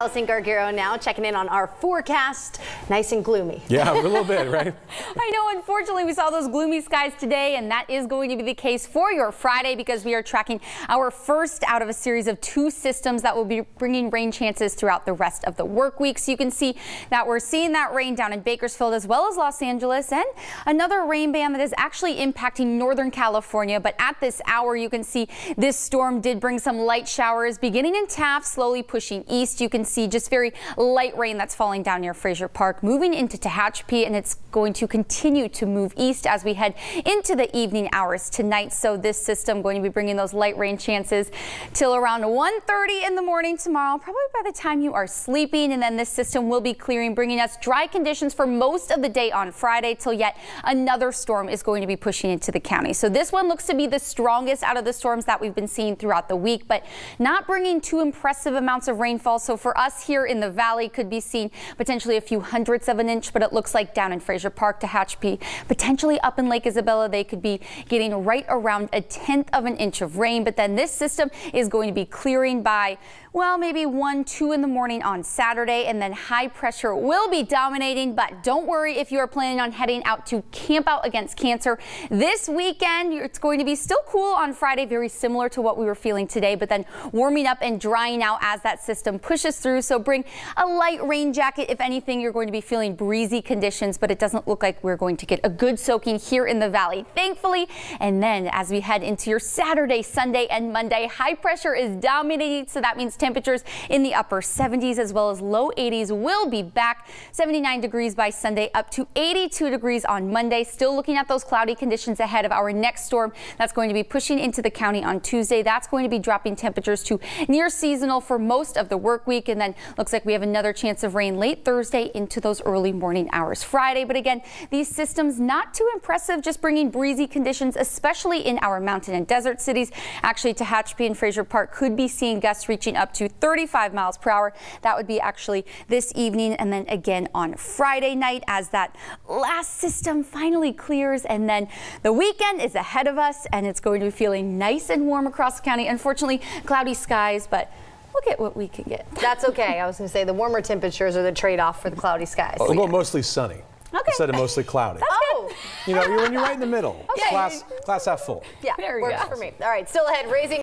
Allison Gargaro now checking in on our forecast. Nice and gloomy. Yeah, a little bit, right? I know, unfortunately, we saw those gloomy skies today, and that is going to be the case for your Friday because we are tracking our first out of a series of 2 systems that will be bringing rain chances throughout the rest of the work week. So you can see that we're seeing that rain down in Bakersfield as well as Los Angeles, and another rain band that is actually impacting Northern California. But at this hour, you can see this storm did bring some light showers beginning in Taft, slowly pushing east. You can see just very light rain that's falling down near Fraser Park, moving into Tehachapi, and it's going to continue to move east as we head into the evening hours tonight. So this system going to be bringing those light rain chances till around 1:30 in the morning tomorrow, probably by the time you are sleeping. And then this system will be clearing, bringing us dry conditions for most of the day on Friday till yet another storm is going to be pushing into the county. So this one looks to be the strongest out of the storms that we've been seeing throughout the week, but not bringing too impressive amounts of rainfall. So for us here in the valley, could be seeing potentially a few hundredths of an inch, but it looks like down in Fraser Park, Tehachapi, potentially up in Lake Isabella, they could be getting right around 1/10 of an inch of rain. But then this system is going to be clearing by, well, maybe 1, 2 in the morning on Saturday, and then high pressure will be dominating. But don't worry if you are planning on heading out to Camp Out Against Cancer this weekend. It's going to be still cool on Friday, very similar to what we were feeling today, but then warming up and drying out as that system pushes through. So bring a light rain jacket. If anything, you're going to be feeling breezy conditions, but it doesn't look like we're going to get a good soaking here in the valley, thankfully. And then as we head into your Saturday, Sunday, and Monday, high pressure is dominating. So that means temperatures in the upper 70s as well as low 80s will be back. 79 degrees by Sunday, up to 82 degrees on Monday. Still looking at those cloudy conditions ahead of our next storm that's going to be pushing into the county on Tuesday. That's going to be dropping temperatures to near seasonal for most of the work week. And then looks like we have another chance of rain late Thursday into those early morning hours Friday. But again, these systems not too impressive, just bringing breezy conditions, especially in our mountain and desert cities. Actually, Tehachapi and Fraser Park could be seeing gusts reaching up to 35 miles per hour. That would be actually this evening, and then again on Friday night as that last system finally clears. And then the weekend is ahead of us, and it's going to be feeling nice and warm across the county. Unfortunately, cloudy skies, but look at what we can get. That's okay. I was going to say the warmer temperatures are the trade-off for the cloudy skies. We'll go mostly sunny instead of mostly cloudy. Oh, You know, when you're right in the middle. Okay. Glass half full. Yeah, There we works go. for me. All right, still ahead, raising